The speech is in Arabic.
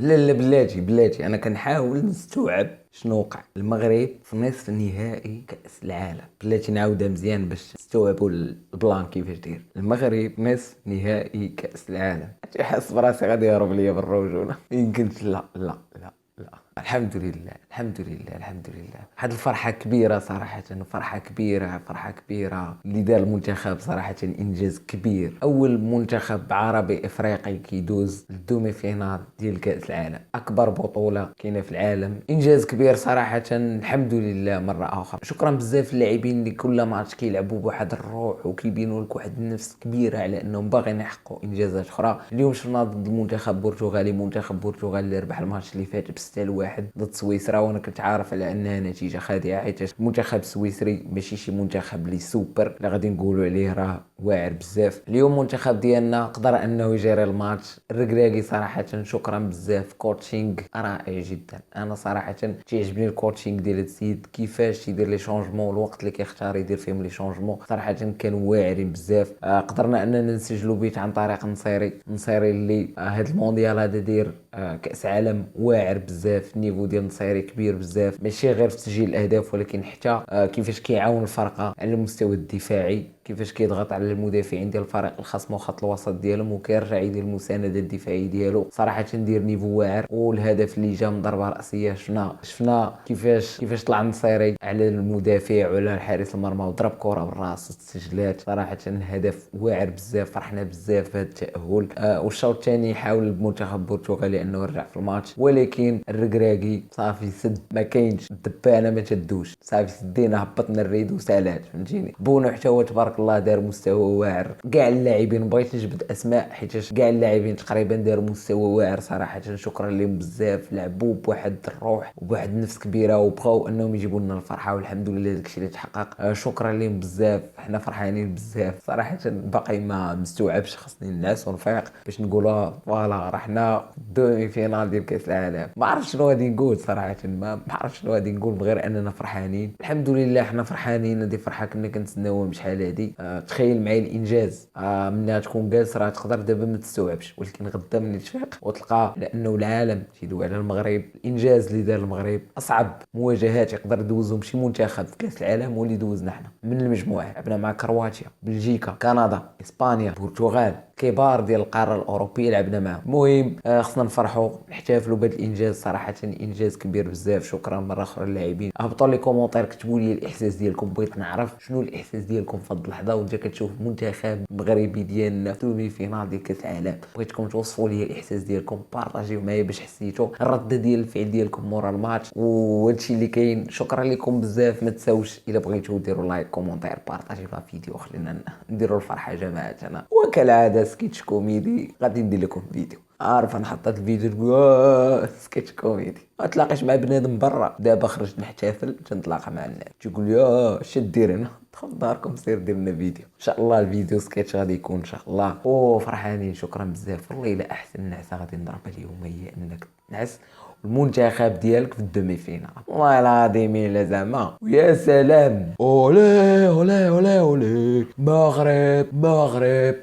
لا لا، بلاتي انا كنحاول نستوعب شنو وقع المغرب في نصف نهائي كأس العالم. بلاتي نعاودها مزيان باش تستوعبوا البلان كيفاش داير. المغرب نصف نهائي كأس العالم. حاس براسي غادي يهرب ليا بالروجونه. يمكنش. لا لا لا لا. الحمد لله الحمد لله الحمد لله. واحد الفرحة كبيرة صراحة، فرحة كبيرة فرحة كبيرة اللي دار المنتخب صراحة. إنجاز كبير، أول منتخب عربي إفريقي كيدوز للدومي فينال ديال كأس العالم، أكبر بطولة كاينة في العالم. إنجاز كبير صراحة. الحمد لله مرة أخرى. شكرا بزاف للاعبين اللي كل ماتش كيلعبوا بواحد الروح وكيبينوا لك واحد النفس كبيرة على أنهم باغيين يحققوا إنجازات أخرى. اليوم شفنا ضد المنتخب البرتغالي، منتخب البرتغال اللي ربح الماتش اللي فات ب6-1 ضد سويسرا، وانا كنت عارف على انها نتيجه خادعه حيت المنتخب السويسري ماشي شي منتخب اللي سوبر اللي غادي نقولوا عليه راه واعر بزاف. اليوم المنتخب ديالنا قدر انه يجري الماتش. الركراكي صراحه شكرا بزاف، كوتشينغ رائع جدا. انا صراحه تيعجبني الكوتشينغ ديال السيد، كيفاش تيدير لي شونجمون، الوقت اللي كيختار يدير فيهم لي شونجمون صراحه كانوا واعرين بزاف. قدرنا اننا نسجلوا بيت عن طريق نصيري اللي هاد المونديال هذا داير كاس عالم واعر بزاف. النيفو ديال النصيري كبير بزاف، ماشي غير في تسجيل الاهداف ولكن حتى كيفاش كيعاون الفرقه على المستوى الدفاعي، كيفاش كيضغط على المدافعين ديال الفريق الخصم وخط الوسط ديالهم وكيرجع يدير المسانده الدفاعيه ديالو. صراحه ندير نيفو واعر. والهدف اللي جا من ضربه راسيه شفنا كيفاش طلع النصيري على المدافع وعلى الحارس المرمى وضرب كره بالراس وتسجلات. صراحه هدف واعر بزاف، فرحنا بزاف بهذا التاهل. والشوط الثاني حاول المنتخب البرتغالي انه يرجع في الماتش، ولكن الركراكي صافي سد، ما كاينش الدبانه ما تدوش، صافي سدينا هبطنا الريد وسالات، فهمتيني. بونو حتى هو تبارك الله دار مستوى واعر. كاع اللاعبين بغيت نجبد اسماء حيت كاع اللاعبين تقريبا داروا مستوى واعر صراحه. شكرا لهم بزاف، لعبوا بواحد الروح وبواحد النفس كبيره وبغاو انهم يجيبوا لنا الفرحه، والحمد لله داكشي اللي تحقق. شكرا لهم بزاف، حنا فرحانين بزاف صراحه. باقي ما مستوعبش، خاصني نعس ونفيق باش نقولها فوالا رحنا دومي فينال ديال كاس العالم. ما عرفتش شنو غادي نقول صراحه، ما عرفتش شنو غادي نقول غير اننا فرحانين. الحمد لله حنا فرحانين. هذه فرحه كنا كنتسناوها بشحال هادي. تخيل معايا الانجاز. منها تكون جالس راه تقدر دابا ما تستوعبش، ولكن غدا ملي تفيق وتلقى لانه العالم تيدوي على المغرب، الانجاز اللي دار المغرب اصعب مواجهات يقدر يدوزهم شي منتخب في كاس العالم هو اللي دوزنا حنا من المجموعه. لعبنا مع كرواتيا، بلجيكا، كندا، اسبانيا، البرتغال، كبار ديال القاره الاوروبيه لعبنا معاهم. المهم خصنا نفرحوا نحتفلوا بهذا الانجاز. صراحه انجاز كبير بزاف. شكرا مره اخرى للاعبين. هبطوا لي كومونتير كتبوا لي الاحساس ديالكم، بغيت نعرف شنو الاحساس ديالكم في هذه اللحظه وانت كتشوف منتخب مغربي ديالنا في دومي فينال ديال كاس العالم. بغيتكم توصفوا لي الاحساس ديالكم، بارطاجيو معايا باش حسيتوا الرده ديال الفعل ديالكم مورا الماتش وهادشي اللي كاين. شكرا لكم بزاف. ما تساوش الا بغيتوا ديروا لايك، كومونتير، بارطاجيو لا فيديو، خلينا نديروا الفرحه جماعتنا. وكالعاده سكيتش كوميدي غادي ندير لكم فيديو. عارف انا حطيت الفيديو تقول سكيتش كوميدي، ما تلاقيش مع بنادم برا. دابا خرجت نحتفل تنتلاقى مع الناس تيقول لي اش دير هنا؟ دخل داركم سير دير لنا فيديو. ان شاء الله الفيديو سكيتش غادي يكون ان شاء الله. فرحانين. شكرا بزاف. والله الا احسن نعسه غادي نضربها اليوم هي انك تنعس المنتخب ديالك في الدومي فينال. والله العظيم الا زعما ويا سلام. اولي اولي اولي اولي مغرب مغرب.